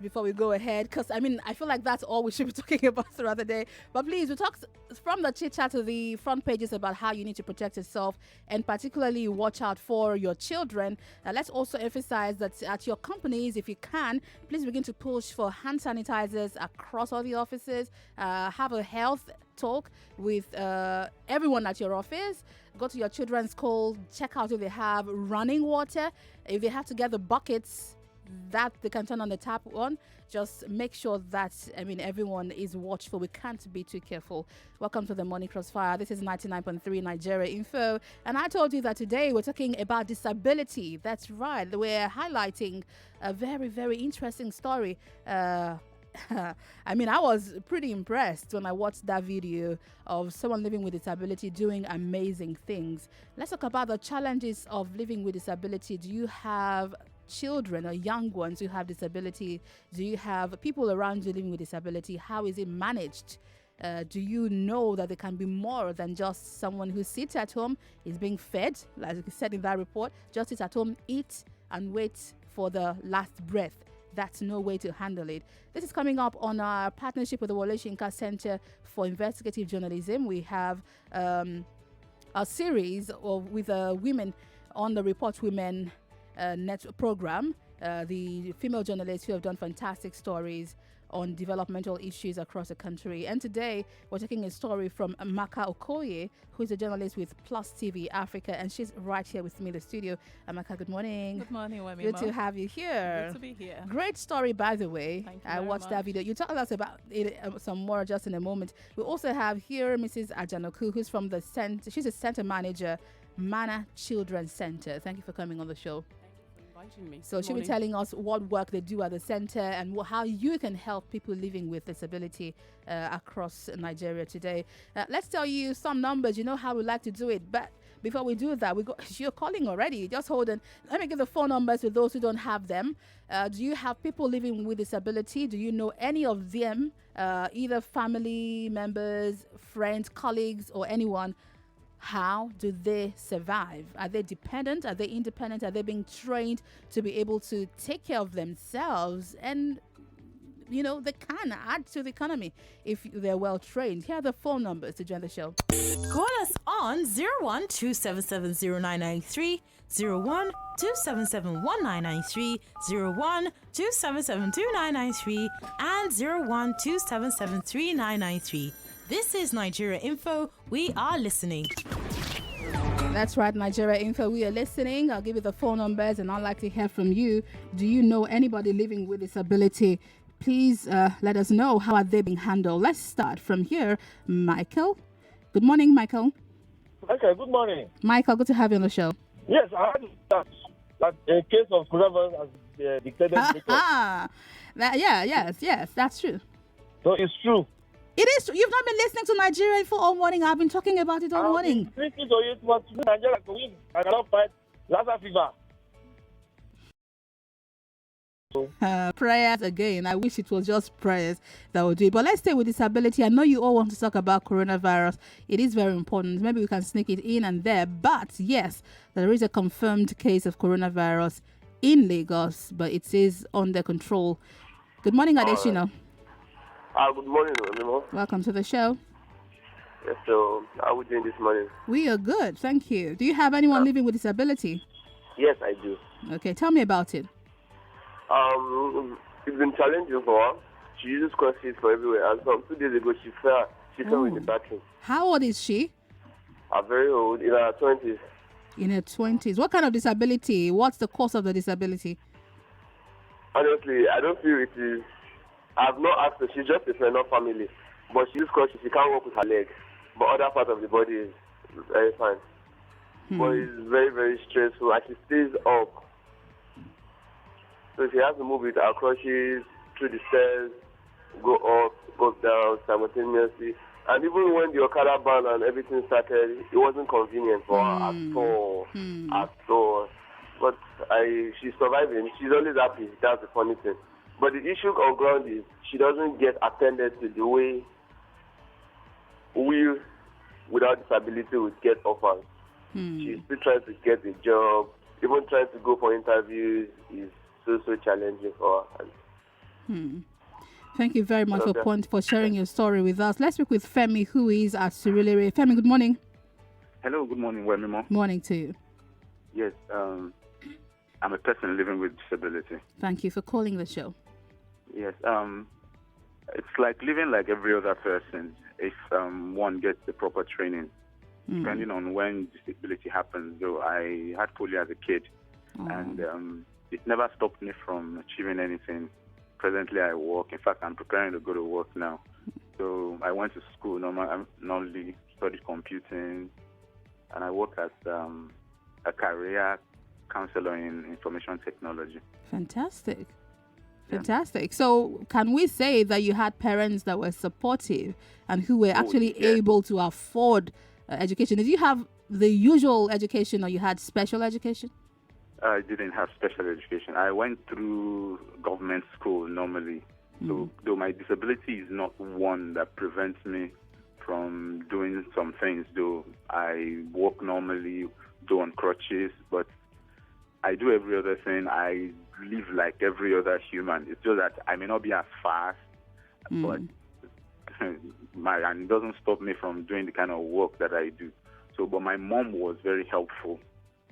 before we go ahead, because I feel like that's all we should be talking about throughout the day. But please, we talk from the chit chat to the front pages about how you need to protect yourself and particularly watch out for your children. Let's also emphasize that at your companies, if you can, please begin to push for hand sanitizers across all the offices. Have a health talk with everyone at your office. Go to your children's school, check out if they have running water. If they have to get the buckets that they can turn on the tap on, just make sure that everyone is watchful. We can't be too careful. Welcome to the Morning Crossfire. This is 99.3 Nigeria Info, and I told you that today we're talking about disability. That's right, we're highlighting a very, very interesting story. I was pretty impressed when I watched that video of someone living with disability doing amazing things. Let's talk about the challenges of living with disability. Do you have children or young ones who have disability? Do you have people around you living with disability? How is it managed? Do you know that there can be more than just someone who sits at home, is being fed, like you said in that report, just sits at home, eat and wait for the last breath? That's no way to handle it. This is coming up on our partnership with the Wole Soyinka Center for Investigative Journalism. We have a series with women on the Report Women net program, the female journalists who have done fantastic stories on developmental issues across the country. And today we're taking a story from Amaka Okoye, who is a journalist with Plus TV Africa, and she's right here with me in the studio. Amaka, good morning. Good morning, Wemimo. Good to have you here. Good to be here. Great story, by the way. Thank you I very watched much. that video. You tell us about it some more just in a moment. We also have here Mrs. Ajanoku, who's from the center. She's a center manager, Mana Children's Center. Thank you for coming on the show. Me. So she'll be telling us what work they do at the center and how you can help people living with disability across Nigeria today. Let's tell you some numbers. You know how we like to do it, but before we do that, you're calling already. Just hold on. Let me give the phone numbers to those who don't have them. Do you have people living with disability? Do you know any of them, either family members, friends, colleagues, or anyone? How do they survive? Are they dependent? Are they independent? Are they being trained to be able to take care of themselves? And, they can add to the economy if they're well trained. Here are the phone numbers to join the show. Call us on 01-277-0993, 01-277-1993, 01-277-2993, and 01-277-3993. This is Nigeria Info. We are listening. That's right, Nigeria Info. We are listening. I'll give you the phone numbers and I'd like to hear from you. Do you know anybody living with disability? Please let us know how are they being handled. Let's start from here. Michael. Good morning, Michael. Okay, good morning. Michael, good to have you on the show. Yes, I heard that a case of coronavirus has dictated. Yes, that's true. So it's true. It is true. You've not been listening to Nigeria Info all morning. I've been talking about it all morning. Listening to it was Nigeria to win. I cannot fight Lassa fever. Prayers again. I wish it was just prayers that would do it. But let's stay with disability. I know you all want to talk about coronavirus. It is very important. Maybe we can sneak it in and there. But yes, there is a confirmed case of coronavirus in Lagos, but it is under control. Good morning, Adeshina. Good morning, Wemimo. Welcome to the show. Yes, so how are we doing this morning? We are good, thank you. Do you have anyone living with disability? Yes, I do. Okay, tell me about it. It's been challenging for her. She uses crutches for everywhere, and some 2 days ago she fell in the bathroom. How old is she? Very old, in her 20s. In her 20s. What kind of disability? What's the cause of the disability? Honestly, I don't feel it is. I've not asked her. She's just a friend of family. But she uses crutches. She can't walk with her legs. But other part of the body is very fine. But it's very, very stressful. And she stays up. So she has to move with her crutches through the stairs, go up, go down simultaneously. And even when the Okada ban and everything started, it wasn't convenient for her at all. At all. But she's surviving. She's always happy. That's the funny thing. But the issue on ground is she doesn't get attended to the way we, without disability, would get offers. She's still trying to get a job. Even trying to go for interviews is so challenging for her. Thank you very much for sharing your story with us. Let's speak with Femi, who is at Surulere. Femi, good morning. Hello, good morning, Wemimo. Morning to you. Yes, I'm a person living with disability. Thank you for calling the show. Yes, it's like living like every other person if one gets the proper training, depending on when disability happens. Though I had polio as a kid, and it never stopped me from achieving anything. Presently, I work. In fact, I'm preparing to go to work now. So I went to school, normally studied computing, and I work as a career counselor in information technology. Fantastic. Fantastic. So can we say that you had parents that were supportive and who were actually able to afford education? Did you have the usual education or you had special education? I didn't have special education. I went through government school normally. So though my disability is not one that prevents me from doing some things, though I walk normally, though on crutches, but I do every other thing. I live like every other human. It's just that I may not be as fast, but and it doesn't stop me from doing the kind of work that I do. So, but my mom was very helpful,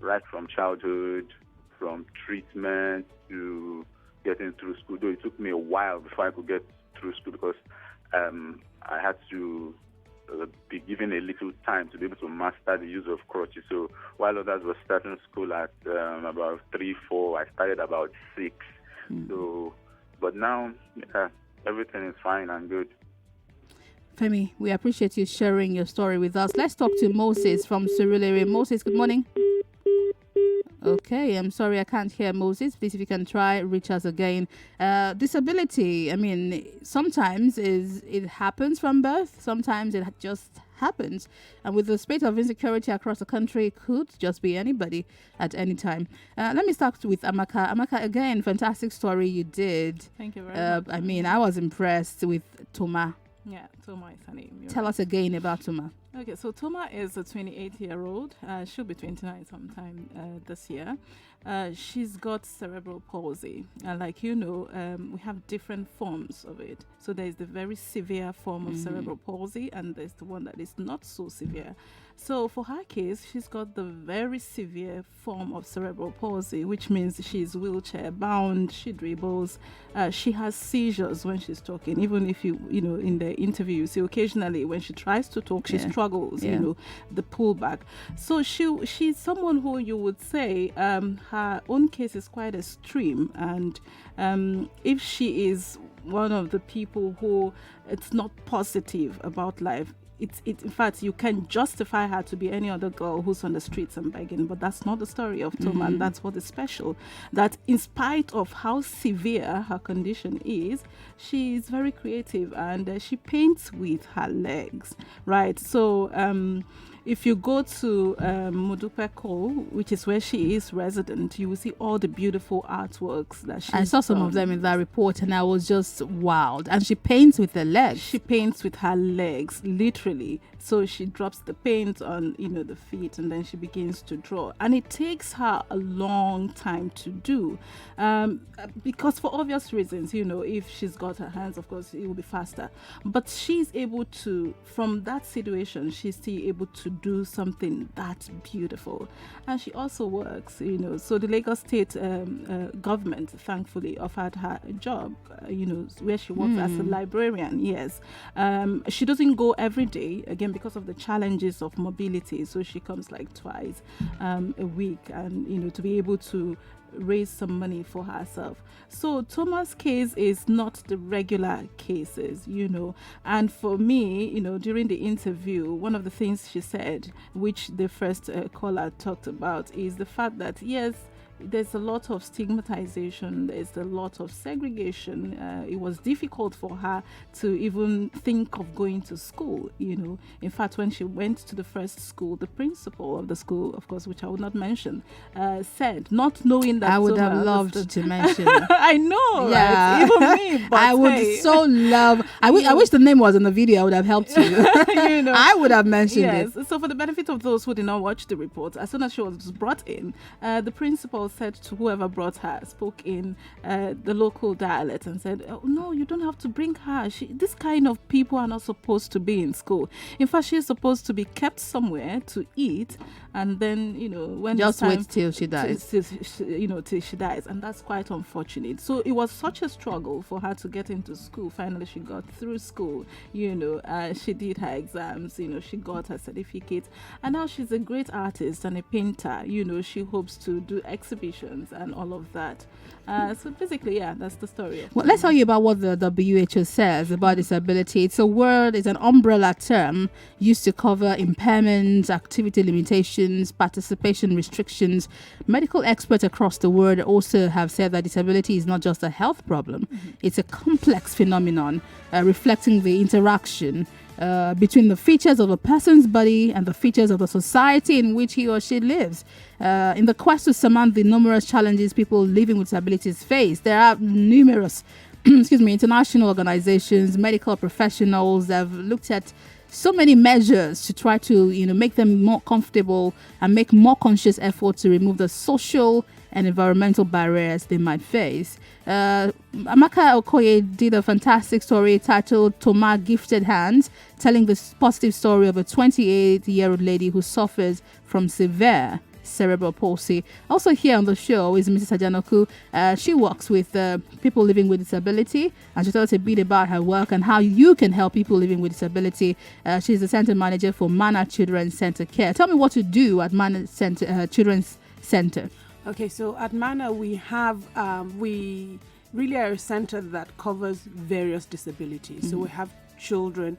right from childhood, from treatment to getting through school. Though it took me a while before I could get through school because I had to be given a little time to be able to master the use of crutches. So while others were starting school at about 3, 4, I started about 6. So, but now everything is fine and good. Femi, we appreciate you sharing your story with us. Let's talk to Moses from Surulere. Moses, good morning. Okay, I'm sorry I can't hear Moses. Please, if you can try, reach us again. Disability, I mean, sometimes it happens from birth. Sometimes it just happens. And with the spate of insecurity across the country, it could just be anybody at any time. Let me start with Amaka. Amaka, again, fantastic story you did. Thank you very much. I mean, I was impressed with Toma. Yeah, Toma is her name. Tell us again about Toma. Okay, so Toma is a 28-year-old. She'll be 29 sometime this year. She's got cerebral palsy. Like you know, we have different forms of it. So there's the very severe form of cerebral palsy, and there's the one that is not so severe. So for her case, she's got the very severe form of cerebral palsy, which means she's wheelchair bound, she dribbles, she has seizures when she's talking. Even if you know, in the interview, you see occasionally when she tries to talk, she struggles, you know, the pullback. So she's someone who you would say her own case is quite extreme, and if she is one of the people who it's not positive about life, in fact, you can justify her to be any other girl who's on the streets and begging, but that's not the story of Toma, and that's what is special. That in spite of how severe her condition is, she is very creative and she paints with her legs, right? So if you go to Modupeko, which is where she is resident, you will see all the beautiful artworks that she. I saw some of them in that report, and I was just wowed. And she paints with her legs. She paints with her legs, literally. So she drops the paint on, the feet, and then she begins to draw. And it takes her a long time to do, because for obvious reasons, if she's got her hands, of course, it will be faster. But she's able to, from that situation, she's still able to do something that's beautiful. And she also works, so the Lagos State government thankfully offered her a job, where she works as a librarian. Yes. She doesn't go every day, again, because of the challenges of mobility. So she comes like twice a week, and, to be able to raise some money for herself. So Thomas' case is not the regular cases, and for me, during the interview, one of the things she said, which the first caller talked about, is the fact that yes, there's a lot of stigmatization, there's a lot of segregation. It was difficult for her to even think of going to school, In fact, when she went to the first school, the principal of the school, of course, which I would not mention, said, not knowing that... I would have loved to mention. I know, right? Even me, but I would so love... I wish the name was in the video. I would have helped you. I would have mentioned it. So for the benefit of those who did not watch the report, as soon as she was brought in, the principal girl said to whoever brought her, spoke in the local dialect and said, oh, no, you don't have to bring her. This kind of people are not supposed to be in school. In fact, she's supposed to be kept somewhere to eat, and then, when just wait till she dies. Till she dies. And that's quite unfortunate. So it was such a struggle for her to get into school. Finally, she got through school. She did her exams. She got her certificate, and now she's a great artist and a painter. She hopes to do exhibitions and all of that. So basically, that's the story. Well, let's tell you about what the WHO says about disability. It's an umbrella term used to cover impairments, activity limitations, participation restrictions. Medical experts across the world also have said that disability is not just a health problem. It's a complex phenomenon reflecting the interaction between the features of a person's body and the features of the society in which he or she lives. In the quest to surmount the numerous challenges people living with disabilities face, there are numerous international organizations, medical professionals that have looked at so many measures to try to make them more comfortable and make more conscious effort to remove the social and environmental barriers they might face. Amaka Okoye did a fantastic story titled Toma Gifted Hands, telling the positive story of a 28-year-old lady who suffers from severe cerebral palsy. Also here on the show is Mrs. Ajanoku. She works with people living with disability, and she told us a bit about her work and how you can help people living with disability. She's the center manager for Mana Children's Center Care. Tell me what you do at Mana Children's Center. Okay, so at Mana we have we really are a center that covers various disabilities. So we have children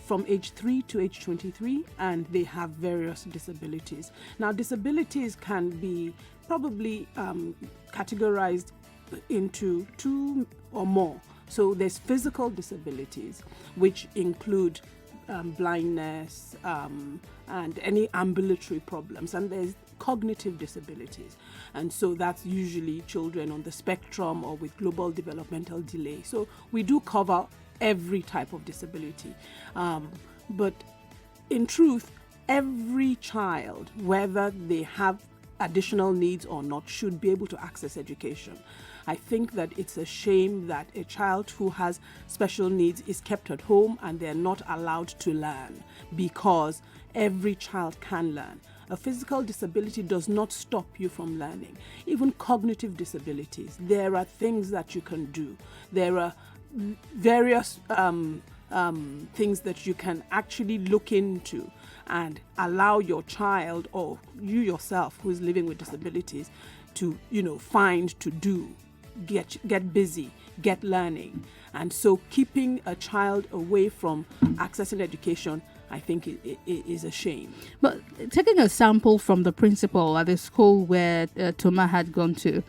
from age 3 to age 23, and they have various disabilities. Now, disabilities can be probably categorized into two or more. So there's physical disabilities, which include blindness and any ambulatory problems, and there's cognitive disabilities, and so that's usually children on the spectrum or with global developmental delay. So we do cover every type of disability, but in truth, every child, whether they have additional needs or not, should be able to access education. I think that it's a shame that a child who has special needs is kept at home and they're not allowed to learn, because every child can learn. A physical disability does not stop you from learning. Even cognitive disabilities, there are things that you can do. There are various things that you can actually look into and allow your child or you yourself who is living with disabilities to, find to do, get busy, get learning. And so keeping a child away from accessing education, I think it is a shame. But taking a sample from the principal at the school where Toma had gone to,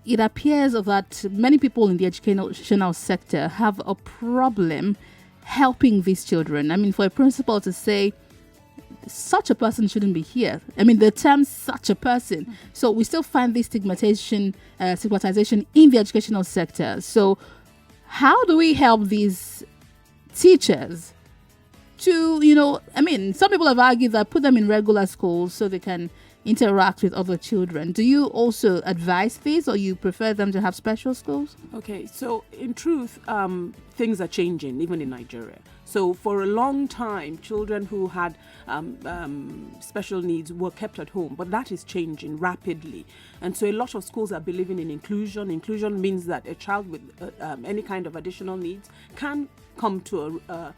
it appears that many people in the educational sector have a problem helping these children. I mean, for a principal to say, such a person shouldn't be here. I mean, the term such a person. So we still find this stigmatization in the educational sector. So how do we help these teachers to, some people have argued that put them in regular schools so they can interact with other children. Do you also advise this, or you prefer them to have special schools? Okay, so in truth, things are changing even in Nigeria. So for a long time, children who had special needs were kept at home, but that is changing rapidly. And so a lot of schools are believing in inclusion. Inclusion means that a child with any kind of additional needs can come to a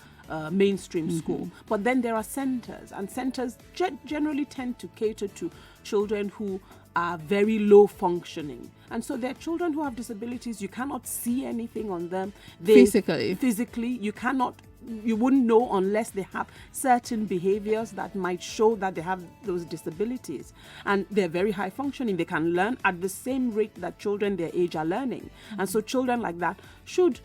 mainstream school. But then there are centers, and centers generally tend to cater to children who are very low functioning. And so they're children who have disabilities. You cannot see anything on them. Physically, you wouldn't know unless they have certain behaviors that might show that they have those disabilities. And they're very high functioning. They can learn at the same rate that children their age are learning. And so children like that should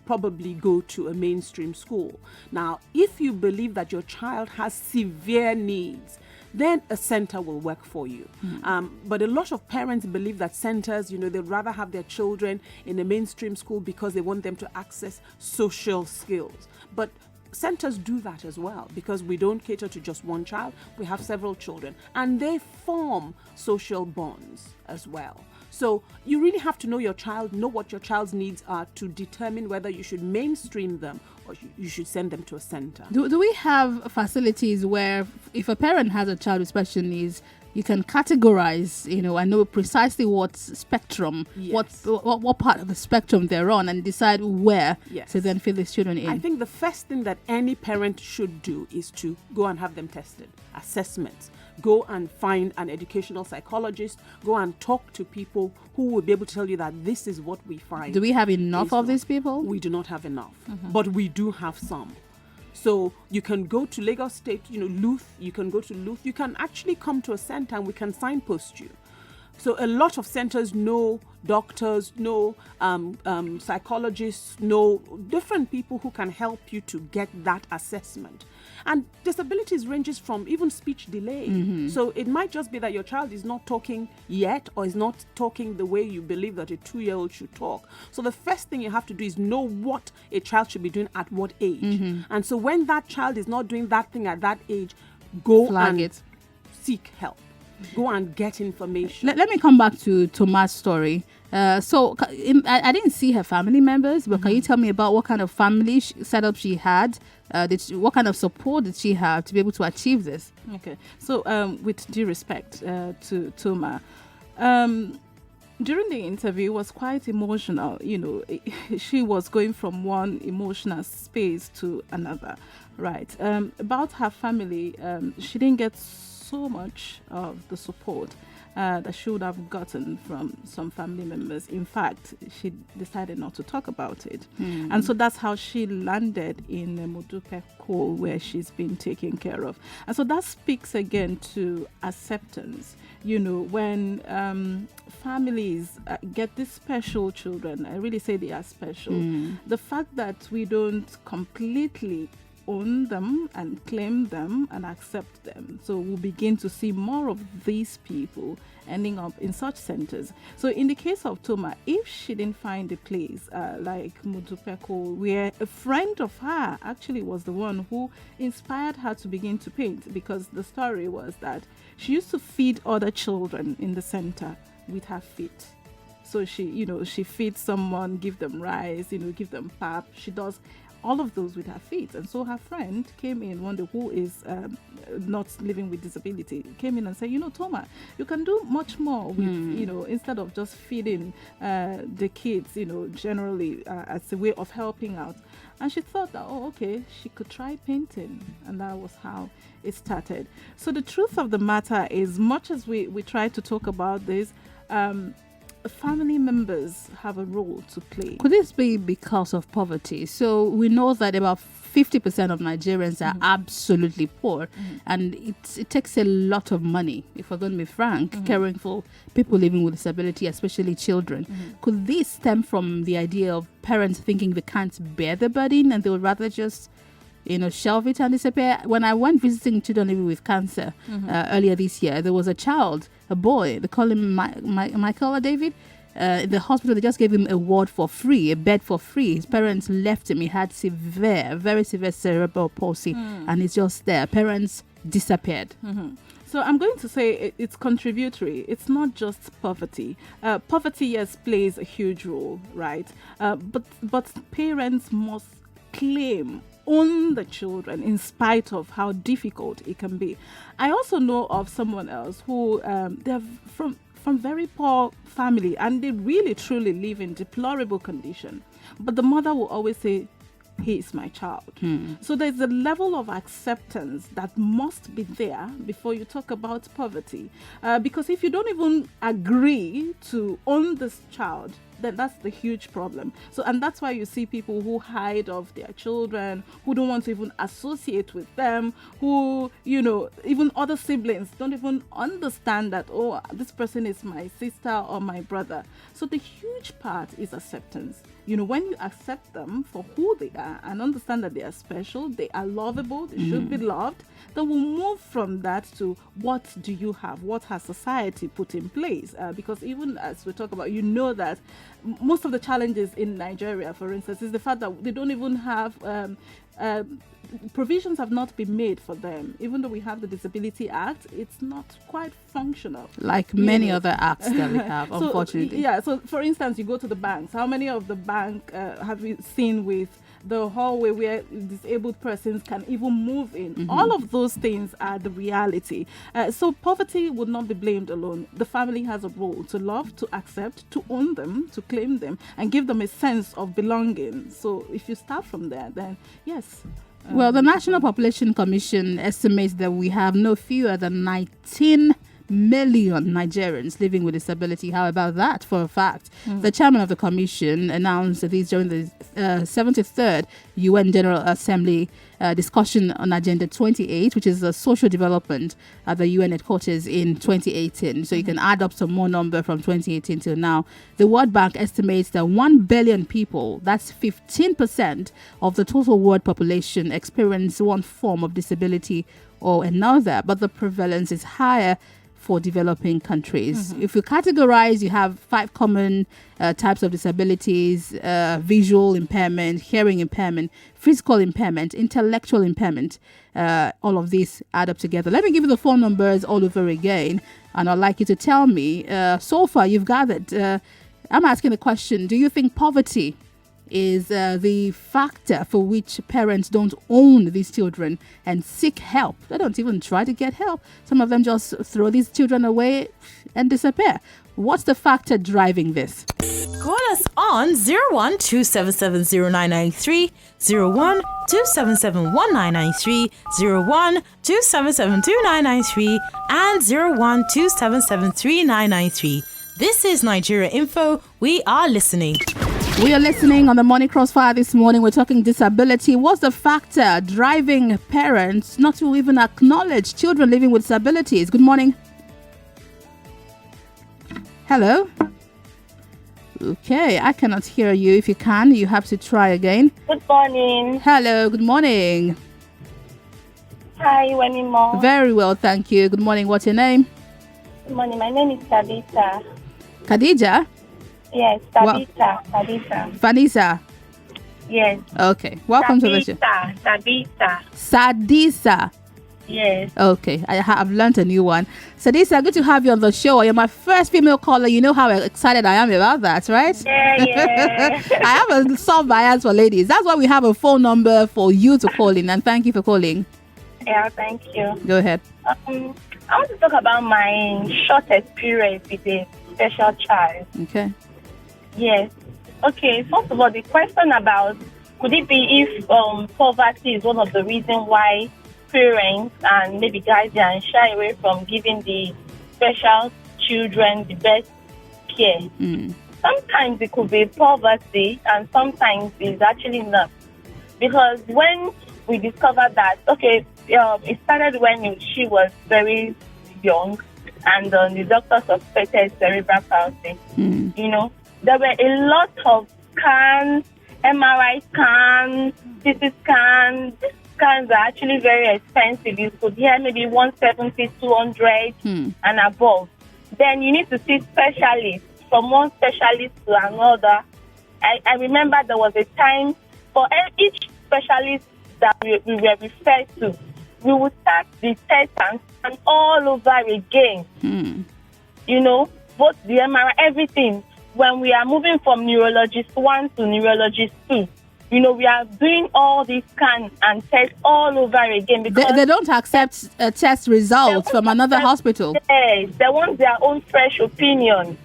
probably go to a mainstream school. Now, if you believe that your child has severe needs, then a center will work for you. But a lot of parents believe that centers, they'd rather have their children in a mainstream school because they want them to access social skills. But centers do that as well, because we don't cater to just one child. We have several children, and they form social bonds as well. So you really have to know your child, know what your child's needs are, to determine whether you should mainstream them or you should send them to a center. Do we have facilities where if a parent has a child with special needs, you can categorize, and know precisely what spectrum, Yes. what part of the spectrum they're on, and decide where Yes. to then fit these children in? I think the first thing that any parent should do is to go and have them tested, assessments. Go and find an educational psychologist. Go and talk to people who will be able to tell you that this is what we find. Do we have enough based of on- these people? We do not have enough, but we do have some. So you can go to Lagos State, Luth. You can go to Luth. You can actually come to a center and we can signpost you. So a lot of centers know doctors, know psychologists, know different people who can help you to get that assessment. And disabilities ranges from even speech delay. So it might just be that your child is not talking yet, or is not talking the way you believe that a 2-year-old should talk. So the first thing you have to do is know what a child should be doing at what age. And so when that child is not doing that thing at that age, go Flag and it. seek help. Go and get information. Let me come back to Thomas' story. I didn't see her family members, but can you tell me about what kind of family setup she had? What kind of support did she have to be able to achieve this? Okay, so with due respect to Toma, during the interview, it was quite emotional. She was going from one emotional space to another, right? About her family, she didn't get so much of the support that she would have gotten from some family members. In fact, she decided not to talk about it. And so that's how she landed in Modupe Cole, where she's been taken care of. And so that speaks again to acceptance. When families get these special children, I really say they are special. The fact that we don't completely own them and claim them and accept them. So we'll begin to see more of these people ending up in such centers. So in the case of Toma, if she didn't find a place like Mudupeko, where a friend of her actually was the one who inspired her to begin to paint, because the story was that she used to feed other children in the center with her feet. So she feeds someone, give them rice, give them pap. She does all of those with her feet. And so her friend came in, one day, who is not living with disability, came in and said, Toma, you can do much more with, instead of just feeding the kids, generally as a way of helping out. And she thought that, okay, she could try painting. And that was how it started. So the truth of the matter is, much as we try to talk about this, family members have a role to play. Could this be because of poverty? So we know that about 50% of Nigerians are absolutely poor, and it takes a lot of money, if we're going to be frank, caring for people living with disability, especially children. Could this stem from the idea of parents thinking they can't bear the burden and they would rather just shelve it and disappear? When I went visiting children living with cancer earlier this year, there was a boy, they call him Michael or David. In the hospital, they just gave him a ward for free, a bed for free. His parents left him. He had very severe cerebral palsy, and he's just there. Parents disappeared. So I'm going to say it's contributory. It's not just poverty. Poverty, yes, plays a huge role, right? But parents must own the children in spite of how difficult it can be. I also know of someone else who they're from very poor family, and they really truly live in deplorable condition. But the mother will always say, he is my child. So there's a level of acceptance that must be there before you talk about poverty. Because if you don't even agree to own this child, then that's the huge problem. So, and that's why you see people who hide of their children, who don't want to even associate with them, who, even other siblings don't even understand that, this person is my sister or my brother. So the huge part is acceptance. When you accept them for who they are and understand that they are special, they are lovable, they should be loved, then we'll move from that to what do you have? What has society put in place? Because even as we talk about, that most of the challenges in Nigeria, for instance, is the fact that they don't even have provisions have not been made for them. Even though we have the Disability Act, it's not quite functional. Like many other acts that we have, So, unfortunately. yeah, so for instance, you go to the banks. How many of the bank have you seen with the hallway where disabled persons can even move in? All of those things are the reality. So poverty would not be blamed alone. The family has a role to love, to accept, to own them, to claim them, and give them a sense of belonging. So if you start from there, then yes. Well, the National Population Commission estimates that we have no fewer than 19 million Nigerians living with disability. How about that for a fact? The chairman of the commission announced this during the 73rd UN General Assembly discussion on Agenda 28, which is a social development at the UN headquarters in 2018. So you can add up some more number from 2018 till now. The World Bank estimates that 1 billion people, that's 15% of the total world population, experience one form of disability or another, but the prevalence is higher for developing countries. If you categorize, you have 5 common types of disabilities: visual impairment, hearing impairment, physical impairment, intellectual impairment. All of these add up together. Let me give you the phone numbers all over again, and I'd like you to tell me, so far you've gathered. I'm asking the question, do you think poverty is the factor for which parents don't own these children and seek help? They don't even try to get help. Some of them just throw these children away and disappear. What's the factor driving this? Call us on 01-277-0993, 01-277-1993, 01-277-2993, and 01-277-3993. This is Nigeria Info. We are listening. We are listening on the Morning Crossfire this morning. We're talking disability. What's the factor driving parents not to even acknowledge children living with disabilities? Good morning. Hello? Okay, I cannot hear you. If you can, you have to try again. Good morning. Hello, good morning. Hi, Wemimo. Very well, thank you. Good morning. What's your name? Good morning. My name is Tabitha. Khadija? Yes, Tabitha. Tabitha. Vanessa? Yes. Okay, welcome to the show. Tabitha. Sadisa? Yes. Okay, I've learned a new one. Sadisa, good to have you on the show. You're my first female caller. You know how excited I am about that, right? Yeah. I have a soft bias for ladies. That's why we have a phone number for you to call in, and thank you for calling. Yeah, thank you. Go ahead. I want to talk about my short experience with a special child. Okay. Yes. Okay, first of all, the question about could it be if poverty is one of the reasons why parents and maybe guardians shy away from giving the special children the best care? Sometimes it could be poverty and sometimes it's actually not. Because when we discovered that, okay, it started when she was very young and the doctor suspected cerebral palsy. You know, there were a lot of scans, MRI scans, CT scans. These scans are actually very expensive. You could hear maybe 170, 200 and above. Then you need to see specialists, from one specialist to another. I remember there was a time for each specialist that we were referred to, we would start the test and all over again. You know, both the MRI, everything. When we are moving from neurologist 1 to neurologist 2, you know, we are doing all these scans and tests all over again. Because They don't accept test results from another hospital. Yes, they want their own fresh opinion,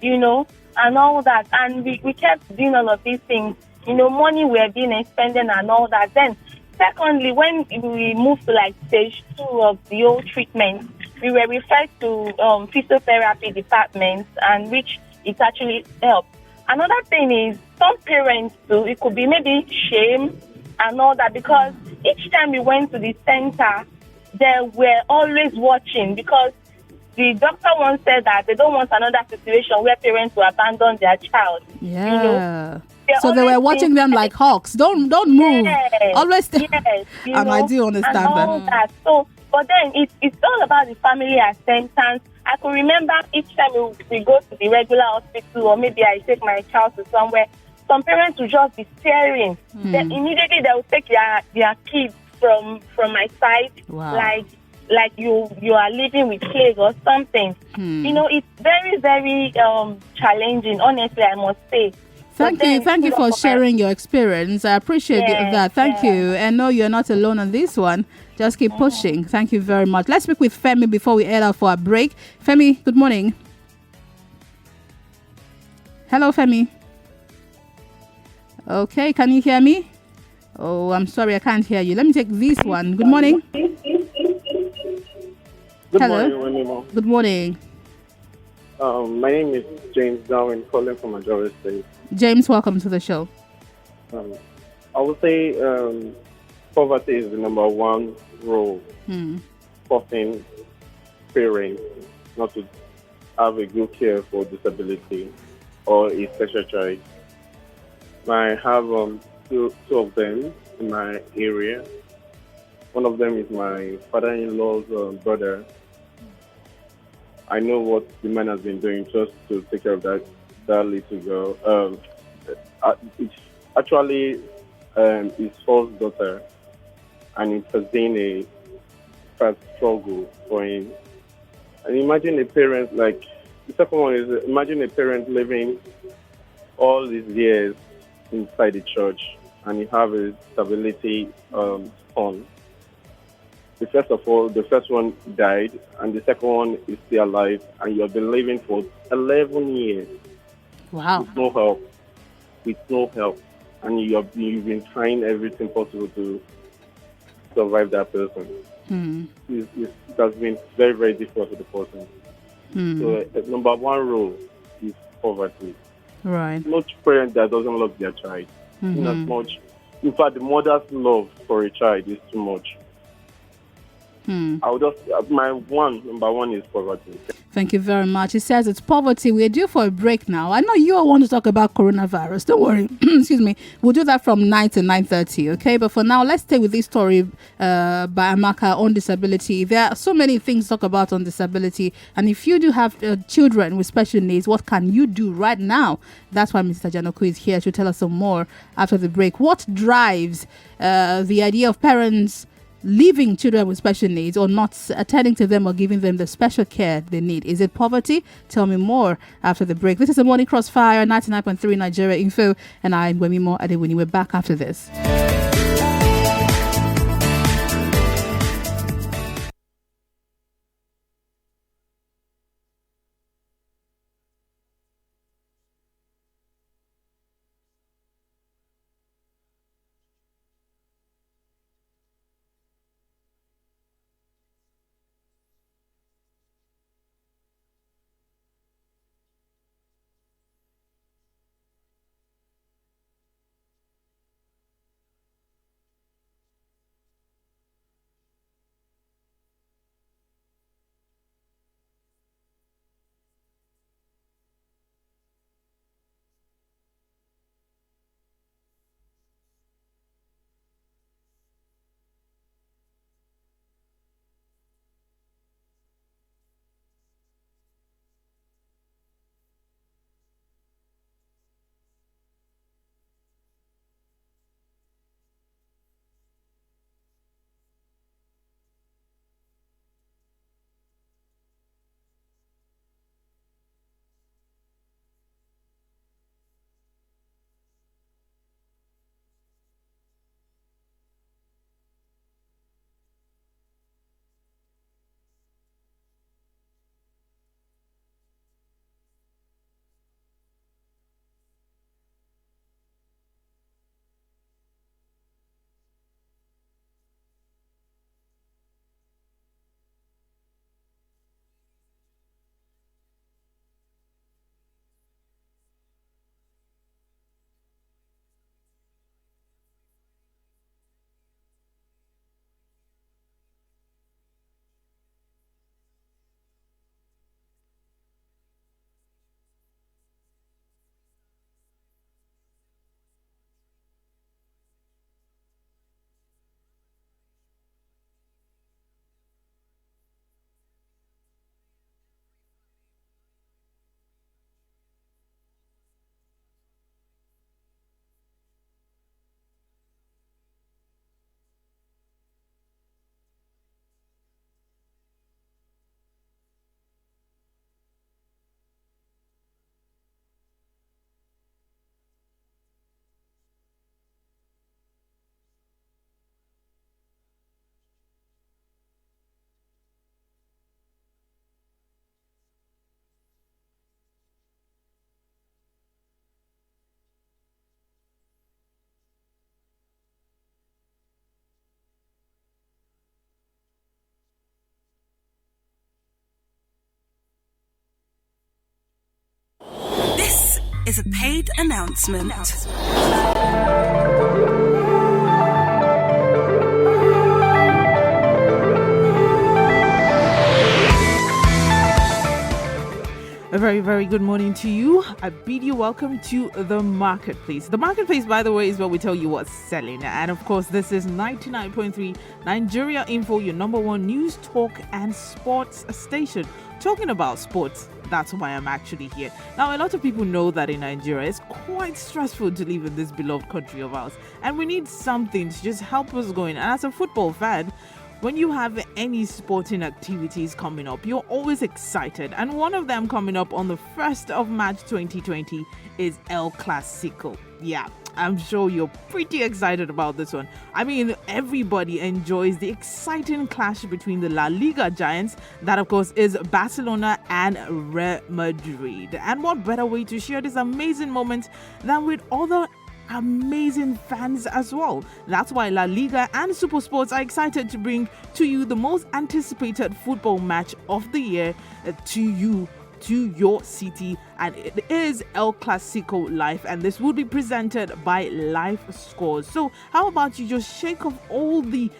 you know, and all that. And we kept doing all of these things. You know, money were being expended and all that. Then, secondly, when we moved to like stage 2 of the old treatment, we were referred to physiotherapy departments, and which it actually helped. Another thing is some parents too, it could be maybe shame and all that, because each time we went to the center, they were always watching, because the doctor once said that they don't want another situation where parents will abandon their child. Yeah. You know? So they were watching them like hawks. Don't move. Yes, Always stay. Yes, And I do understand and all that. So, but then it's all about the family acceptance. I could remember each time we go to the regular hospital, or maybe I take my child to somewhere, some parents will just be staring. Then immediately they will take their kids from my side, Wow. like you are living with plague or something. It's very, very challenging, honestly, I must say. Thank you for sharing your experience. I appreciate that. Thank you. And no, you're not alone on this one. Just keep pushing. Thank you very much. Let's speak with Femi before we head out for a break. Femi, good morning. Hello, Femi. Okay, can you hear me? Oh, I'm sorry, I can't hear you. Let me take this one. Good morning. Good Hello. morning, Wemimo. Good morning. My name is James Darwin, calling from Majority State. James, welcome to the show. I would say poverty is the number one role forcing parents not to have a good care for disability or a special child. I have two of them in my area. One of them is my father-in-law's brother. I know what the man has been doing just to take care of that little girl. It's actually his first daughter, and it has been a fast struggle for him. And imagine a parent, like, the second one is, imagine a parent living all these years inside the church, and you have a stability son. The first one died, and the second one is still alive, and you have been living for 11 years. Wow. With no help. And you've been trying everything possible to survive that person. It has been very, very difficult for the person. So the number one rule is poverty. Right. No parent that doesn't love their child. In as much. In fact, the mother's love for a child is too much. I would just, number one is poverty. Thank you very much. He says it's poverty. We're due for a break now. I know you all want to talk about coronavirus. Don't worry. Excuse me. We'll do that from 9 to 9:30, okay? But for now, let's stay with this story by Amaka on disability. There are so many things to talk about on disability. And if you do have children with special needs, what can you do right now? That's why Mr. Janoku is here to tell us some more after the break. What drives the idea of parents leaving children with special needs or not attending to them or giving them the special care they need? Is it poverty? Tell me more after the break. This is the Morning Crossfire, 99.3 Nigeria Info, and I'm Wemimo Adewuni. We're back after this. is a paid announcement. A very, very good morning to you. I bid you welcome to the marketplace. The marketplace, by the way, is where we tell you what's selling. And of course, this is 99.3 Nigeria Info, your number one news, talk, and sports station. Talking about sports, that's why I'm actually here. Now, a lot of people know that in Nigeria, it's quite stressful to live in this beloved country of ours. And we need something to just help us going. And as a football fan, when you have any sporting activities coming up, you're always excited. And one of them coming up on the 1st of March 2020 is El Clasico. Yeah, I'm sure you're pretty excited about this one. I mean, everybody enjoys the exciting clash between the La Liga giants, that of course is Barcelona and Real Madrid. And what better way to share this amazing moment than with other amazing fans as well. That's why La Liga and Super Sports are excited to bring to you the most anticipated football match of the year to your city, and it is El Clasico Live, and this will be presented by Live Scores. So how about you just shake off all the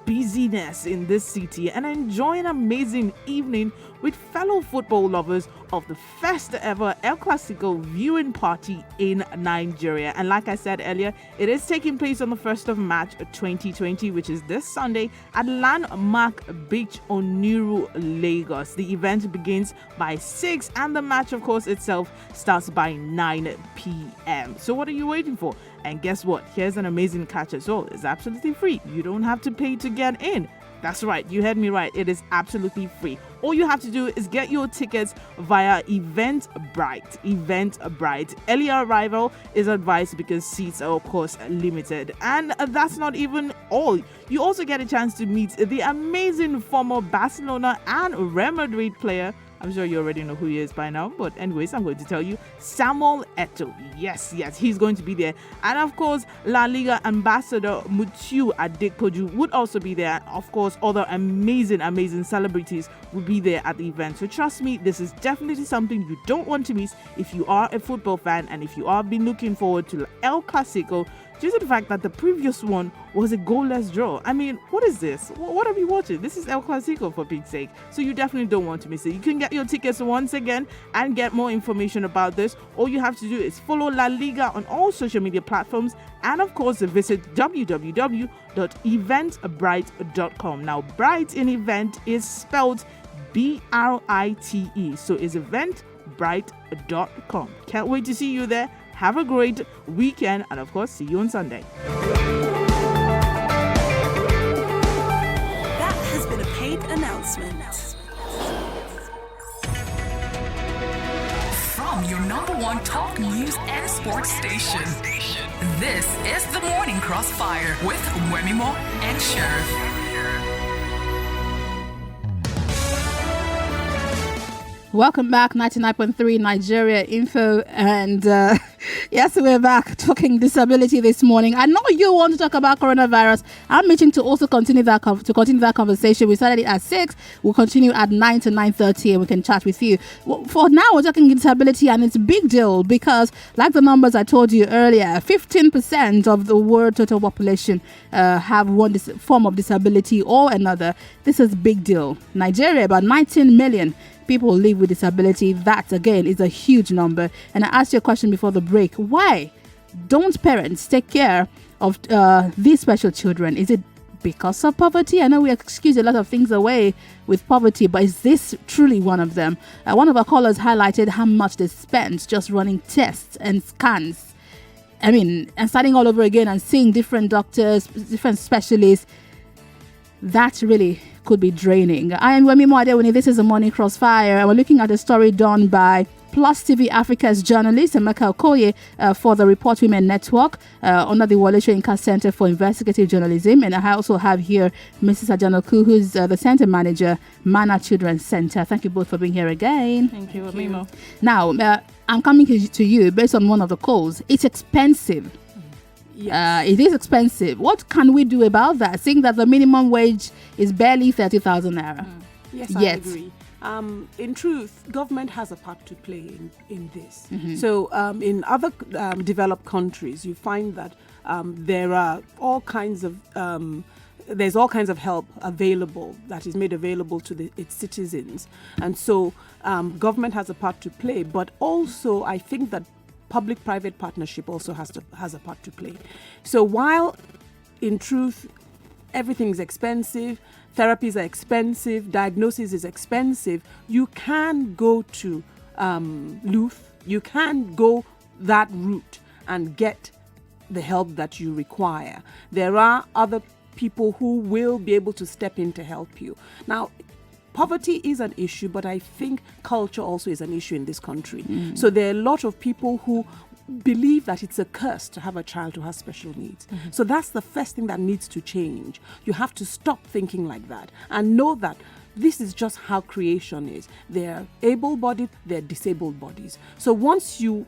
busyness in this city and enjoy an amazing evening with fellow football lovers of the first ever El Clasico viewing party in Nigeria. And like I said earlier, it is taking place on the 1st of March 2020, which is this Sunday at Landmark Beach, Oniru, Lagos. The event begins by 6 and the match, of course, itself starts by 9 p.m. So what are you waiting for? And guess what? Here's an amazing catch as well. It's absolutely free. You don't have to pay to get in. That's right. You heard me right. It is absolutely free. All you have to do is get your tickets via Eventbrite. Eventbrite. Early arrival is advised because seats are, of course, limited. And that's not even all. You also get a chance to meet the amazing former Barcelona and Real Madrid player. I'm sure you already know who he is by now, but anyways, I'm going to tell you, Samuel Eto'o. Yes, he's going to be there. And of course, La Liga ambassador Mutiu Adepoju would also be there. Of course, other amazing celebrities will be there at the event. So trust me, this is definitely something you don't want to miss if you are a football fan and if you are been looking forward to El Clasico, due to the fact that the previous one was a goalless draw. I mean, what is this? What are we watching? This is El Clasico, for Pete's sake. So you definitely don't want to miss it. You can get your tickets once again and get more information about this. All you have to do is follow La Liga on all social media platforms and, of course, visit www.eventbrite.com. Now, Bright in event is spelled B-R-I-T-E. So it's eventbrite.com. Can't wait to see you there. Have a great weekend, and of course, see you on Sunday. That has been a paid announcement. From your number one talk news and sports station, this is the Morning Crossfire with Wemimo and Sheriff. Welcome back, 99.3 Nigeria Info, and yes, we're back talking disability this morning. I know you want to talk about coronavirus. I'm itching to also continue that conversation. We started it at 6. We'll continue at 9 to 9:30, and we can chat with you. For now, we're talking disability, and it's a big deal because, like the numbers I told you earlier, 15% of the world total population have one form of disability or another. This is a big deal. Nigeria, about 19 million people live with disability. That again is a huge number. And I asked you a question before the break. Why don't parents take care of these special children? Is it because of poverty? I know we excuse a lot of things away with poverty, but is this truly one of them? One of our callers highlighted how much they spent just running tests and scans. I mean, and starting all over again and seeing different doctors, different specialists. That really could be draining. I am Wemimo Adewuni. This is the Morning Crossfire, and we're looking at a story done by Plus TV Africa's journalist Emeka Okoye for the Report Women Network under the Wole Soyinka Center for Investigative Journalism. And I also have here Mrs. Ajanoku, who's the center manager, Mana Children's Center. Thank you both for being here again. Thank you, Wemimo. Now, I'm coming to you based on one of the calls. It's expensive. Yes. It is expensive. What can we do about that? Seeing that the minimum wage is barely 30,000 naira. Yes, I agree. in truth, government has a part to play in this. So in other developed countries, you find that there are all kinds of there's all kinds of help available that is made available to its citizens, and so government has a part to play. But also, I think that public-private partnership also has a part to play. So while in truth everything is expensive, therapies are expensive, diagnosis is expensive, you can go to LUTH, you can go that route and get the help that you require. There are other people who will be able to step in to help you. Now, poverty is an issue, but I think culture also is an issue in this country. So there are a lot of people who believe that it's a curse to have a child who has special needs. So that's the first thing that needs to change. You have to stop thinking like that and know that this is just how creation is. They're able-bodied, they're disabled bodies. So once you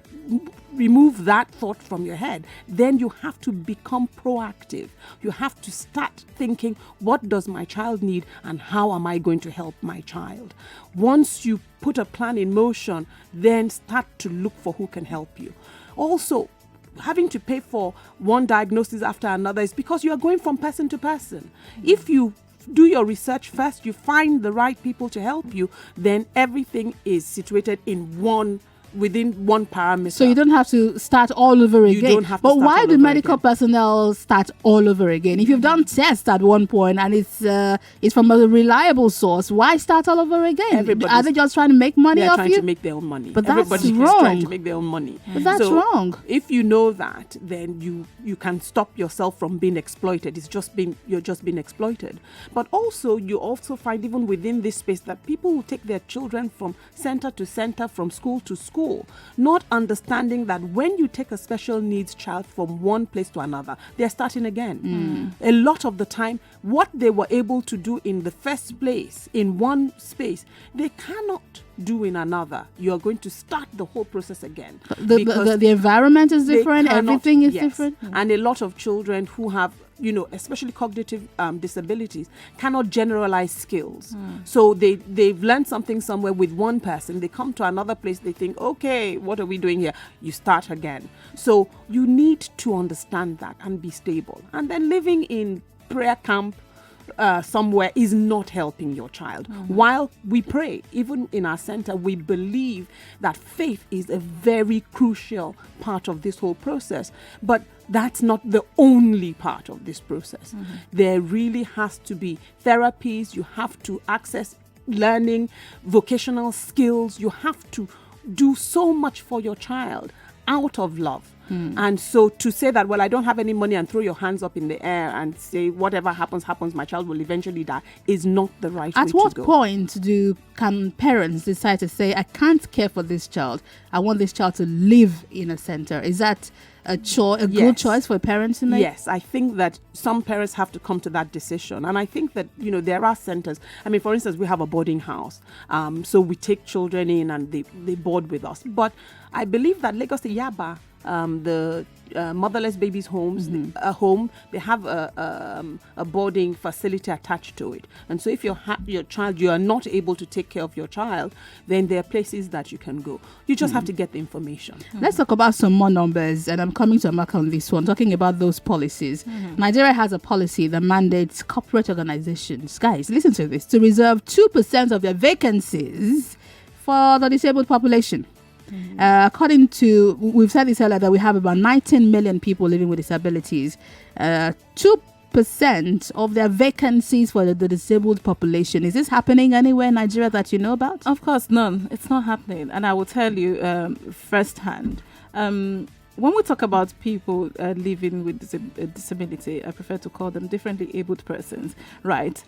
remove that thought from your head, then you have to become proactive. You have to start thinking, what does my child need and how am I going to help my child? Once you put a plan in motion, then start to look for who can help you. Also, having to pay for one diagnosis after another is because you are going from person to person. If you do your research first, you find the right people to help you, then everything is situated within one parameter. So you don't have to start all over again. You don't have to but start why all do over medical again. personnel start all over again? If you've done tests at one point and it's from a reliable source, why start all over again? Are they just trying to make money off you? They're trying to make their own money. But that's Everybody wrong. is trying to make their own money. But that's So wrong. If you know that, then you can stop yourself from being exploited. You're just being exploited. But also, you also find even within this space that people will take their children from center to center, from school to school, not understanding that when you take a special needs child from one place to another, they're starting again. A lot of the time, what they were able to do in the first place, in one space, they cannot do in another. You're going to start the whole process again. The environment is different, everything is different. And a lot of children who have, especially cognitive disabilities, cannot generalize skills. So they've learned something somewhere with one person. They come to another place, they think, okay, what are we doing here? You start again. So you need to understand that and be stable. And then living in prayer camp somewhere is not helping your child. While we pray, even in our center, we believe that faith is a very crucial part of this whole process. But that's not the only part of this process. There really has to be therapies. You have to access learning, vocational skills. You have to do so much for your child out of love. And so to say that, well, I don't have any money and throw your hands up in the air and say whatever happens, my child will eventually die, is not the right way to go. At what point can parents decide to say, I can't care for this child, I want this child to live in a center? Is that a good choice for parents to make? Yes, I think that some parents have to come to that decision. And I think that, there are centers. I mean, for instance, we have a boarding house. So we take children in and they board with us. But I believe that Lagos Yaba, the motherless babies homes, a home, they have a boarding facility attached to it. And so if you are not able to take care of your child, then there are places that you can go. You just have to get the information. Let's talk about some more numbers, and I'm coming to Amaka on this one, talking about those policies. Nigeria has a policy that mandates corporate organizations, guys, listen to this, to reserve 2% of their vacancies for the disabled population. According to, we've said this earlier, that we have about 19 million people living with disabilities. 2% of their vacancies for the disabled population. Is this happening anywhere in Nigeria that you know about? Of course, none. It's not happening. And I will tell you firsthand. When we talk about people living with disability, I prefer to call them differently abled persons, right?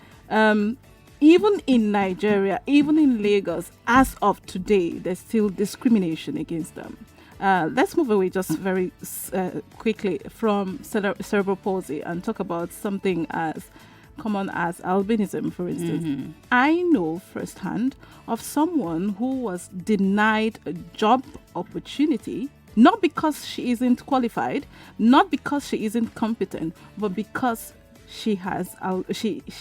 Even in Nigeria, even in Lagos, as of today, there's still discrimination against them. Let's move away just very quickly from cerebral palsy and talk about something as common as albinism, for instance. I know firsthand of someone who was denied a job opportunity, not because she isn't qualified, not because she isn't competent, but because she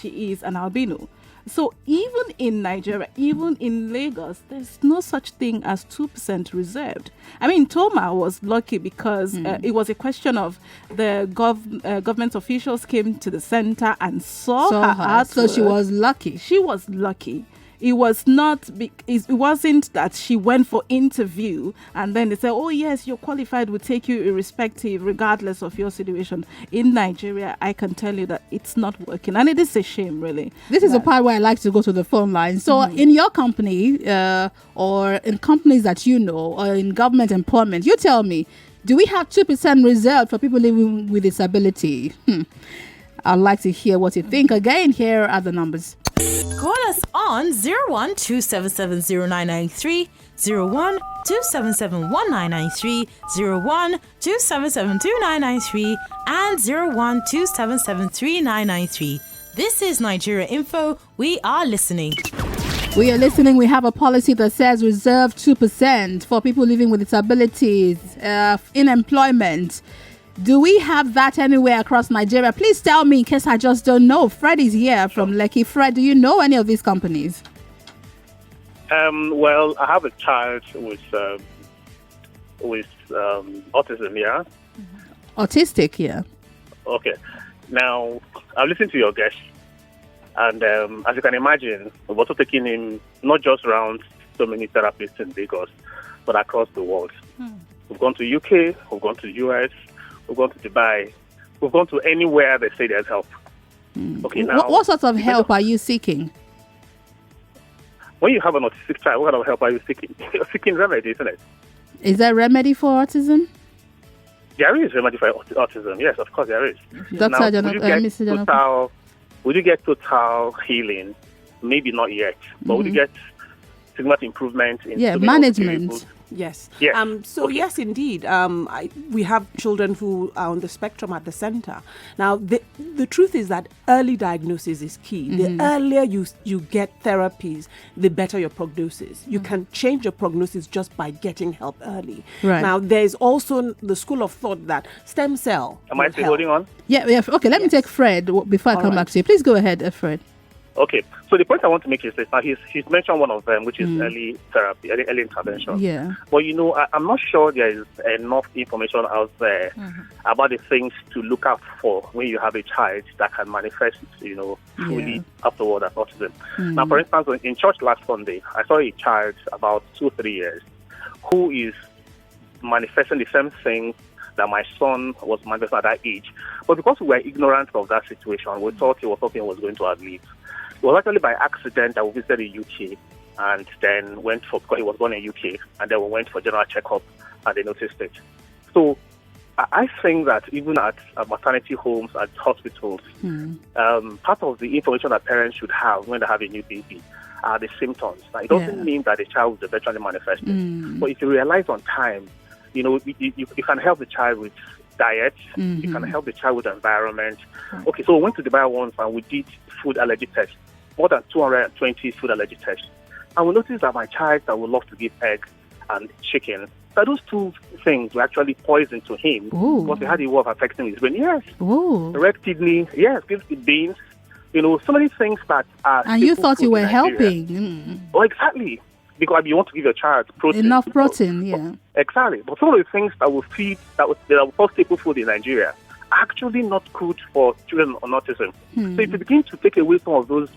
is an albino. So even in Nigeria, even in Lagos, there's no such thing as 2% reserved. I mean, Toma was lucky because it was a question of the government officials came to the center and saw her artwork. So she was lucky. She was lucky. It was not. It wasn't that she went for interview and then they said, "Oh yes, you're qualified. We'll take you irrespective, regardless of your situation." In Nigeria, I can tell you that it's not working, and it is a shame, really. This is the part where I like to go to the phone line. So, in your company, or in companies that you know, or in government employment, you tell me, do we have 2% reserved for people living with disability? I'd like to hear what you think. Again, here are the numbers. Call us on 01-277-0993, 01-277-1993, 01-277-2993, and 01-277-3993. This is Nigeria Info. We are listening. We are listening. We have a policy that says reserve 2% for people living with disabilities in employment. Do we have that anywhere across Nigeria? Please tell me in case I just don't know. Fred is here from Lekki. Fred, do you know any of these companies? Well, I have a child with autism, yeah? Autistic, yeah. Okay. Now, I've listened to your guest, and as you can imagine, we're also taking him not just around so many therapists in Lagos, but across the world. We've gone to UK, we've gone to US, we've gone to Dubai. We've gone to anywhere they say there's help. Okay, now, what sort of help are you seeking? When you have an autistic child, what kind of help are you seeking? You're seeking remedy, isn't it? Is there remedy for autism? There is remedy for autism. Yes, of course there is. Dr. Would you get total healing? Maybe not yet. But would you get significant improvement in management? Yes. Yes. Yes, indeed. We have children who are on the spectrum at the center. Now, the truth is that early diagnosis is key. The earlier you get therapies, the better your prognosis. You can change your prognosis just by getting help early. Right. Now, there's also the school of thought that stem cell. Am I still holding on? Yeah. Okay, let me take Fred before I come back to you. Please go ahead, Fred. Okay, so the point I want to make is this. Now, he's mentioned one of them, which is early therapy, early intervention. Yeah. But, I'm not sure there is enough information out there about the things to look out for when you have a child that can manifest, fully afterward as autism. Now, for instance, in church last Sunday, I saw a child about 2-3 years who is manifesting the same thing that my son was manifesting at that age. But because we were ignorant of that situation, we thought he was something he was going to outlive. It was actually by accident that we visited the UK and then because he was born in UK, and then we went for general checkup and they noticed it. So I think that even at maternity homes, at hospitals, part of the information that parents should have when they have a new baby are the symptoms. Now, it doesn't mean that the child will eventually manifest it. But if you realize on time, you can help the child with diet, you can help the child with environment. Okay, so we went to Dubai once and we did food allergy tests, more than 220 food allergy tests. And we noticed that my child that would love to give egg and chicken, that those two things were actually poison to him because they had a way of affecting his brain. Yes. Red kidney, yes, give the beans, so many things that are... And you thought you were helping. Oh, exactly. Because you want to give your child protein. Enough protein, yeah. Exactly. But some of the things that will feed, that will cause staple food in Nigeria, are actually not good for children on autism. So if you begin to take away some of those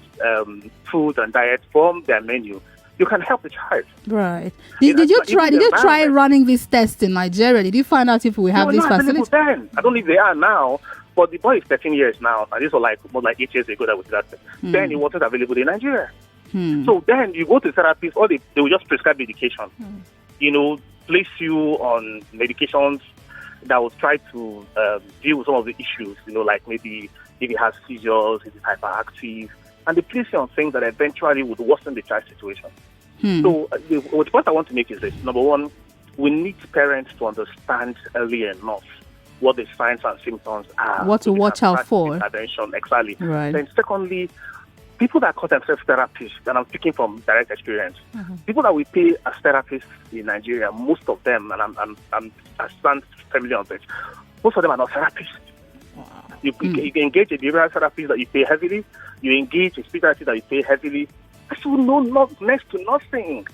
food and diet from their menu, you can help the child. Right. Did you try running this test in Nigeria? Did you find out if we have these facilities? I don't know if they are now, but the boy is 13 years now, and this was more like 8 years ago that we did that. Then it wasn't available in Nigeria. So then you go to therapists, or they will just prescribe medication. Place you on medications that will try to deal with some of the issues, like maybe if he has seizures, if he's hyperactive, and they place you on things that eventually would worsen the child's situation. So the point I want to make is this. Number one, we need parents to understand early enough what the signs and symptoms are. What to watch out for. Intervention, exactly. Right. Then secondly, people that call themselves therapists, and I'm speaking from direct experience, people that we pay as therapists in Nigeria, most of them, and I stand familiar on this, most of them are not therapists. You engage in behavioral therapies that you pay heavily. you engage in spirituality that you pay heavily, I still know next to nothing.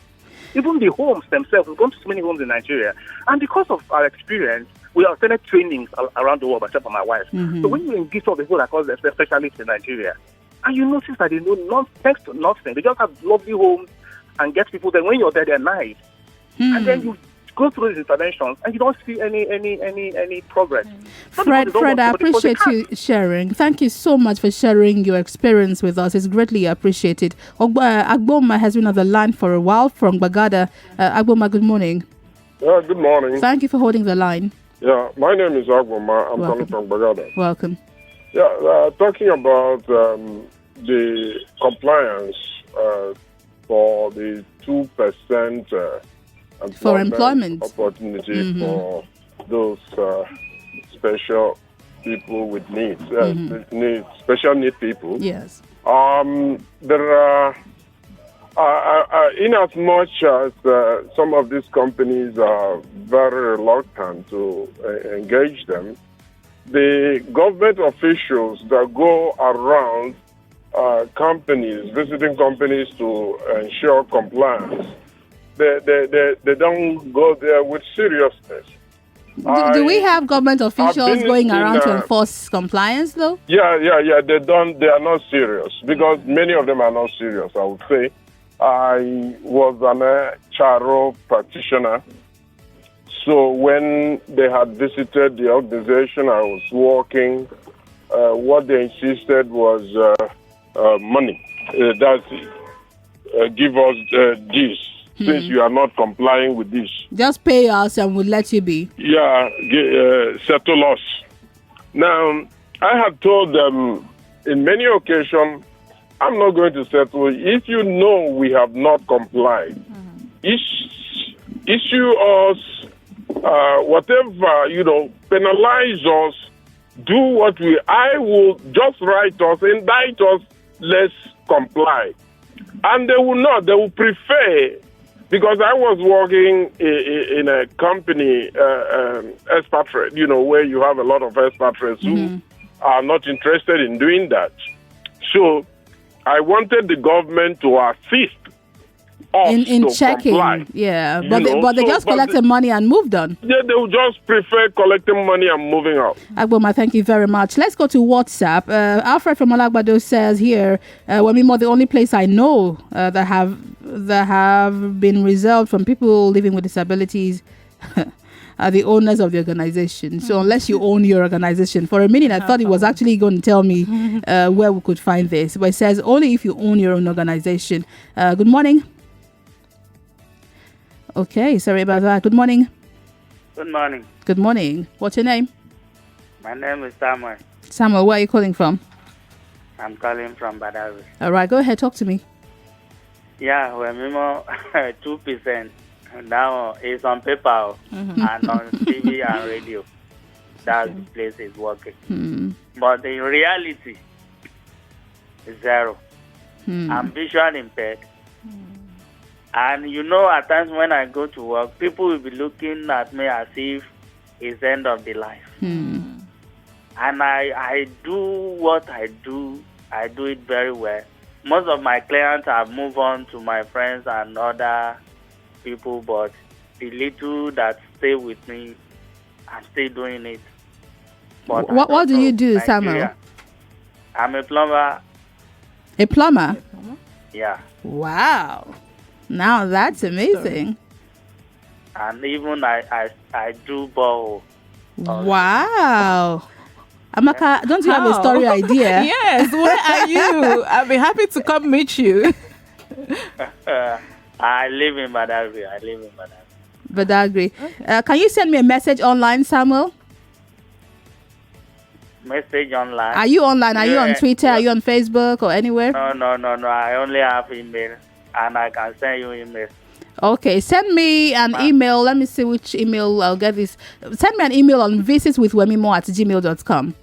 Even the homes themselves, we've gone to so many homes in Nigeria, and because of our experience, we have attended trainings around the world, except for my wife. So when you engage all the people that call themselves specialists in Nigeria, and you notice that they know next to nothing, they just have lovely homes and get people. Then when you're there, they're nice, and then you go through these interventions and you don't see any progress. Fred, I appreciate you sharing. Thank you so much for sharing your experience with us. It's greatly appreciated. Agboma has been on the line for a while from Bagada. Agboma, good morning. Yeah, good morning. Thank you for holding the line. Yeah, my name is Agboma. I'm calling from Bagada. Welcome. Yeah, talking about the compliance for the 2% for employment opportunity for those special people with needs, special need people. Yes. There are, in as much as some of these companies are very reluctant to engage them, the government officials that go around companies, visiting companies to ensure compliance, they don't go there with seriousness. Do we have government officials going around to enforce compliance, though? Yeah. They don't. They are not serious because many of them are not serious. I would say. I was an HRO practitioner, so when they had visited the organization I was working, what they insisted was money. That's give us this. Since you are not complying with this, just pay us and we'll let you be. Yeah, settle us. Now, I have told them in many occasions, I'm not going to settle. If you know we have not complied, issue us whatever, penalize us, do what I will just write us, indict us, let's comply. And they will not, they will prefer. Because I was working in a company, expatriate, where you have a lot of expatriates who are not interested in doing that. So I wanted the government to assist us in to checking. Comply. Yeah, but they just collected money and moved on. Yeah, they will just prefer collecting money and moving out. Agboma, thank you very much. Let's go to WhatsApp. Alfred from Alagbado says here, Wemimo, the only place I know that have been reserved from people living with disabilities are the owners of the organization. So unless you own your organization, for a minute I thought it was actually going to tell me where we could find this. But it says only if you own your own organization. Good morning. Okay, sorry about that. Good morning. Good morning. Good morning. What's your name? My name is Samuel. Samuel, where are you calling from? I'm calling from Badagry. All right, go ahead, talk to me. Yeah, Wemimo 2% now is on paper and on TV and radio. That place is working. But in reality, it's zero. I'm visually impaired. And at times when I go to work, people will be looking at me as if it's the end of the life. And I do what I do it very well. Most of my clients have moved on to my friends and other people, but the little that stay with me, I'm still doing it. But what do you do, Samuel? I'm a plumber. A plumber? Yeah. Wow. Now that's amazing. And even I do borrow. Wow. Amaka, don't you have a story idea? Yes, where are you? I'll be happy to come meet you. I live in Badagry. Badagry. Can you send me a message online, Samuel? Message online? Are you online? Are you on Twitter? Are you on Facebook or anywhere? No. I only have email, and I can send you email. Okay, send me an email. Let me see which email I'll get this. Send me an email on visitwithwemimo@gmail.com.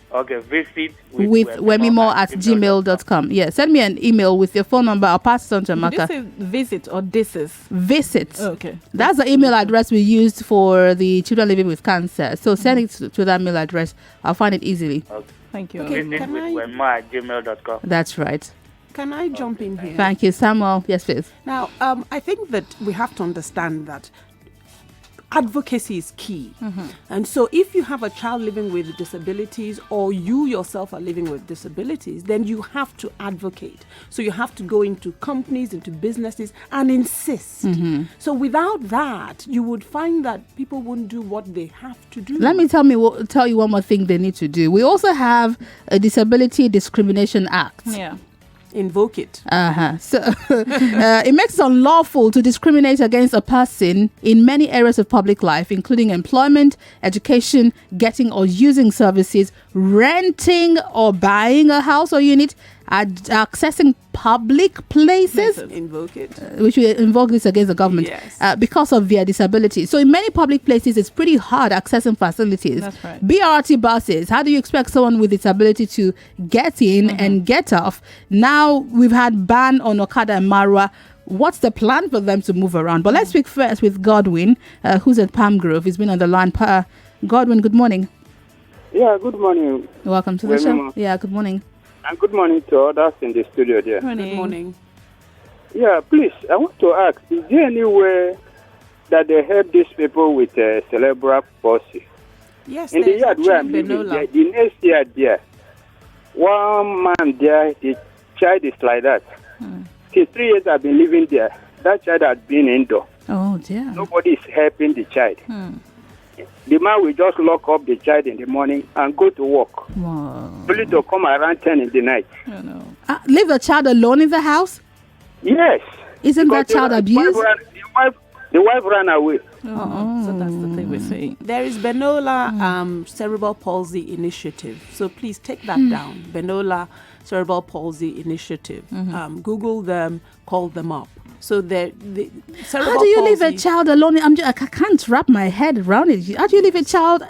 Okay, visit with Wemimo@gmail.com. Yeah, send me an email with your phone number. I'll pass it on to Amaka. Did you say visit or this is? Visit. Okay. That's the email address we used for the children living with cancer. So send it to that mail address. I'll find it easily. Okay. Thank you. Okay, Visit can with I, wemimo@gmail.com. That's right. can I jump in here? Thank you, Samuel. Yes, please. Now, I think that we have to understand that advocacy is key. And so if you have a child living with disabilities or you yourself are living with disabilities, then you have to advocate. So you have to go into companies, into businesses and insist. So without that, you would find that people wouldn't do what they have to do. Let me tell you one more thing they need to do. We also have a Disability Discrimination Act. Yeah. Invoke it. So it makes it unlawful to discriminate against a person in many areas of public life, including employment, education, getting or using services, renting or buying a house or unit, accessing public places, Invoke it. which we invoke this against the government, because of their disability. So in many public places, it's pretty hard accessing facilities. That's right. BRT buses, how do you expect someone with disability to get in and get off? Now we've had ban on Okada and Marwa. What's the plan for them to move around? But let's speak first with Godwin, who's at Palm Grove. He's been on the line. Godwin, good morning. Yeah, good morning. Welcome to the show. Yeah, good morning. And good morning to others in the studio there. Good morning. Yeah, please, I want to ask, is there any way that they help these people with cerebral palsy? Yes, in the yard where I'm living, the next year there, one man there, the child is like that. Since 3 years I've been living there. That child has been indoor. Oh, dear. Nobody is helping the child. The man will just lock up the child in the morning and go to work. Wow. Only to come around 10 in the night. Leave the child alone in the house? Yes. Isn't that child abuse? The wife ran away. So that's the thing we're saying. There is Benola Cerebral Palsy Initiative. So please take that down. Benola Cerebral Palsy Initiative. Google them, call them up. So the cerebral How do you leave palsy, a child alone? I can't wrap my head around it. How do you leave a child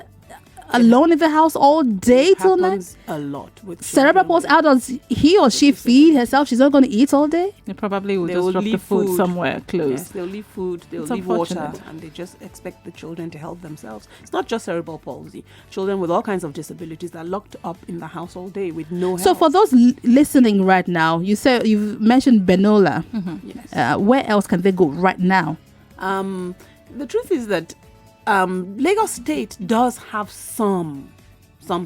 alone in the house all day till night? A lot with Cerebral palsy. How does he or she feed herself? She's not going to eat all day. They probably will They just will drop the leave food food. somewhere close. Yes, they'll leave food, they'll It's leave water, unfortunate. and they just expect the children to help themselves. It's not just cerebral palsy. Children with all kinds of disabilities are locked up in the house all day with no help. So for those listening right now, you've mentioned Benola. Yes. Where else can they go right now? The truth is that Lagos State does have some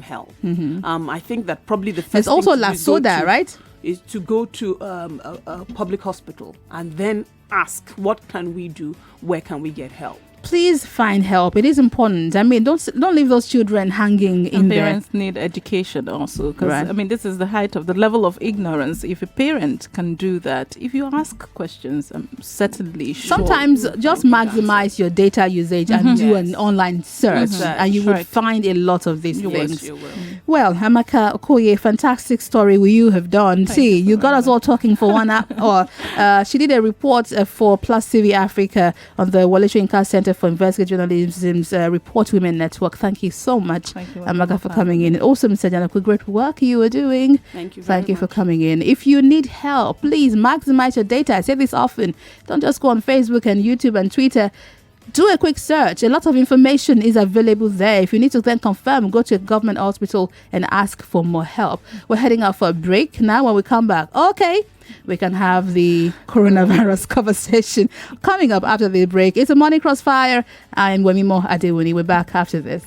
help. I think that probably the first There's thing also to La do is go Soda, to- right? is to go to a public hospital and then ask, what can we do? Where can we get help? Please find help. It is important. I mean, don't leave those children hanging in And there. parents need education also, because Right. I mean, this is the height of the level of ignorance. If a parent can do that, if you ask questions, I'm certainly sure. Sometimes just maximize your data usage and do an online search, and you would find a lot of these things. You will. Well, Amaka Okoye, fantastic story you have done. See, you got us all talking for 1 hour. She did a report for Plus TV Africa on the Wale Soyinka Center for Investigative Journalism's Report Women Network. Thank you so much, Amaka, for coming in. And also, Mr. Janaku, great work you are doing. Thank you. Thank you for coming in. If you need help, please maximize your data. I say this often. Don't just go on Facebook and YouTube and Twitter. Do a quick search. A lot of information is available there. If you need to then confirm, go to a government hospital and ask for more help. We're heading out for a break now. When we come back, we can have the coronavirus conversation coming up after the break. It's a Morning Crossfire. I'm Wemimo Adewuni. We're back after this.